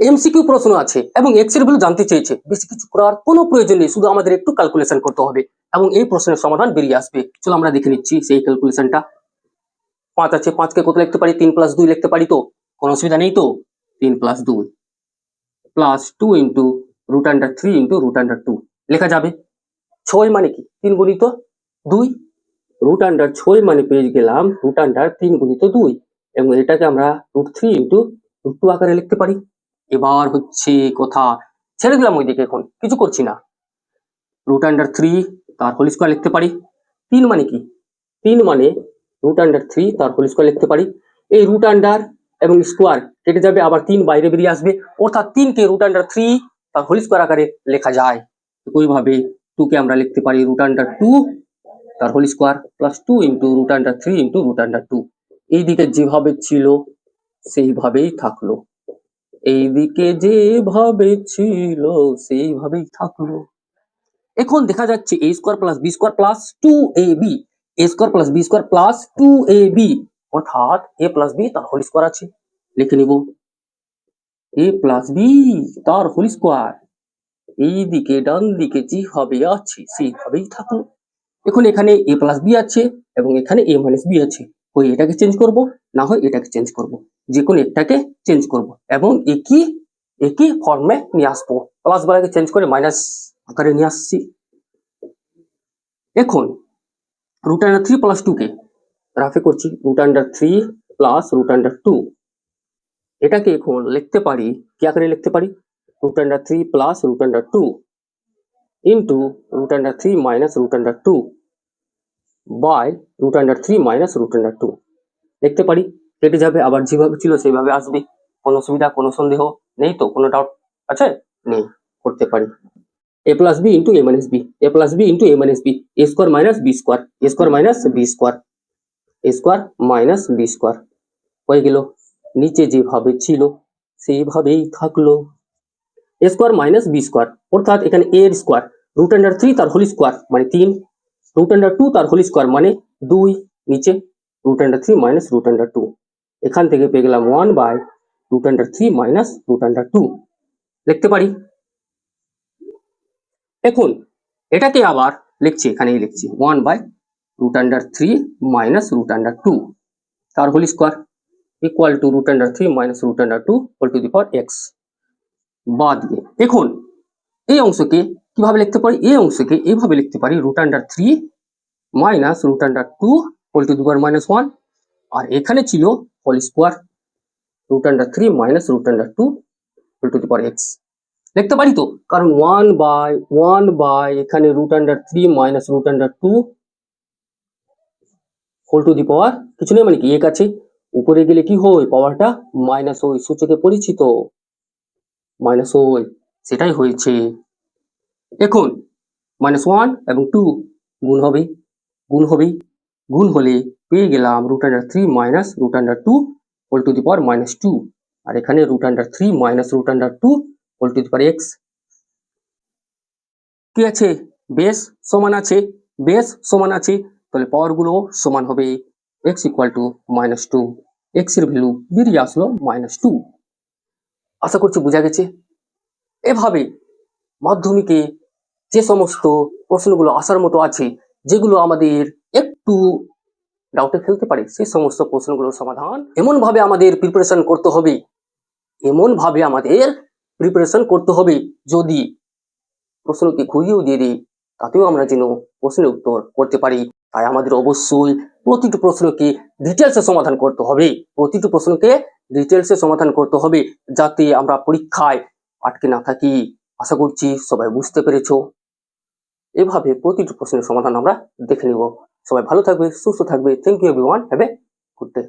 MCQ প্রশ্ন আছে এবং এক্স এর ভ্যালু জানতে চেয়েছে। বেশি কিছু করার কোনো প্রয়োজন নেই, শুধু আমাদের একটু ক্যালকুলেশন করতে হবে এবং এই প্রশ্নের সমাধান বেরিয়ে আসবে। চলো আমরা দেখে নিচ্ছি সেই ক্যালকুলেশনটা। 5 আছে, 5 কে কত লিখতে পারি? 3 + 2 লিখতে পারি তো? কোনো অসুবিধা নেই তো? 3 + 2 + 2 ইন্টু √3 ইন্টু √2 লেখা যাবে। 6 মানে কি? 3 গুণিত 2। √6 মানে পেয়ে গেলাম √3 গুণিত 2 এবং এটাকে আমরা √3 ইন্টু √2 আকারে লিখতে পারি। এবার হচ্ছে কথা, ছেড়ে দিলাম ওইদিকে, এখন কিছু করছি না। √3 তার হোল স্কয়ার লিখতে পারি। 3 মানে কি? 3 মানে √3 তার হোল স্কয়ার লিখতে পারি। এই রুট আন্ডার এবং স্কয়ার কেটে যাবে, আবার 3 বাইরে বেরিয়ে আসবে, অর্থাৎ 3 কে √3 তার হোল স্কয়ার আকারে লেখা যায়। ওইভাবে 2 কে আমরা লিখতে পারি √2 তার whole square plus 2 into √3 into √2। এইদিকে যেভাবে ছিল সেইভাবেই থাকলো, এইদিকে যেভাবে ছিল সেইভাবেই থাকলো। এখন দেখা যাচ্ছে a square plus b square plus 2ab, a square plus b square plus 2ab, অর্থাৎ a প্লাস b তার হোল স্কয়ার আছে। লিখে নিব a প্লাস b তার হোল স্কয়ার, এইদিকে ডান দিকে যেভাবে আছে সেইভাবেই থাকলো। এখন এখানে a প্লাস b আছে এবং এখানে a মাইনাস b আছে, হয় এটাকে চেঞ্জ করব, না হয় এটাকে চেঞ্জ করব, যে কোনো একটাকে চেঞ্জ করব এবং একই ফর্মে নিয়ে আসবো। প্লাস বালাকে চেঞ্জ করে মাইনাস আকারে নিয়ে আসছি। এখন √3 প্লাস 2 কে রাফে করছি, √3 প্লাস √2, এটাকে এখন লিখতে পারি কি আকারে লিখতে পারি? √3 plus √2 into √3 minus √2 by √3 minus √2 লিখতে পারি। কেটে যাবে, আবার যেভাবে ছিল সেইভাবে আসবে। কোনো অসুবিধা, কোনো সন্দেহ নেই তো? কোনো ডাউট আছে? নেই, করতে পারি। a plus b into a minus b, a plus b into a minus b, a square minus b square, a square minus b square, a square minus b square হয়ে গেল। নিচে যেভাবে ছিল সেইভাবেই থাকলো। a square minus b square, অর্থাৎ এখানে a এর স্কোয়ার, √3 তার হোল স্কোয়ার মানে 3, √2 তার হোল স্কোয়ার মানে 2, নিচে √3 মাইনাস √2, এখান থেকে পেয়ে গেলাম 1 বাই √3 মাইনাস √2 লিখতে পারি। এখন এটাকে আবার লিখছি, এখানেই লিখছি 1 বাই √3 মাইনাস √2 তার whole square equal to √3 minus √2 whole to the power x বাদ দিয়ে। এখন এই অংশকে কিভাবে লিখতে পারি? এই অংশকে এইভাবে লিখতে পারি √3 minus √2 whole to the power -1, আর এখানে ছিল whole square √3 minus √2 whole to the power x লিখতে পারি তো? কারণ 1 বাই এখানে √3 minus √2 whole to the power কিছু নেই মানে কি 1 আছে, উপরে গেলে কি হয়? পাওয়ারটা মাইনাস হয়, সূচকে পরিচিত মাইনাস হয়, সেটাই হয়েছে। এখন -1 এবং 2 গুণ হলে পেয়ে গেলাম √3 minus √2 whole to the power -2, আর এখানে √3 minus √2 whole to the power x। কি আছে? বেস সমান আছে, বেস সমান আছে, তাহলে পাওয়ার গুলো সমান হবে। x ইকুয়াল টু -2, x এর ভ্যালু বেরিয়ে আসলো -2। আশা করছি বোঝা গেছে। এভাবে মাধ্যমিকে যে সমস্ত প্রশ্নগুলো আসার মতো আছে, যেগুলো আমাদের একটু ডাউটে ফেলতে পারে, সেই সমস্ত প্রশ্নগুলোর সমাধান এমন ভাবে আমাদের প্রিপারেশন করতে হবে, যদি প্রশ্নকে ঘুরিয়েও দিয়ে দিই তাতেও আমরা যেন প্রশ্নের উত্তর করতে পারি। তাই আমাদের অবশ্যই প্রতিটি প্রশ্নকে ডিটেলসে সমাধান করতে হবে, যাতে আমরা পরীক্ষায় আটকে না থাকি। আশা করছি সবাই বুঝতে পেরেছো। এভাবে প্রতিটি প্রশ্নের সমাধান আমরা দেখে নিব। সবাই ভালো থাকবে, সুস্থ থাকবে। Thank you everyone, have a good day.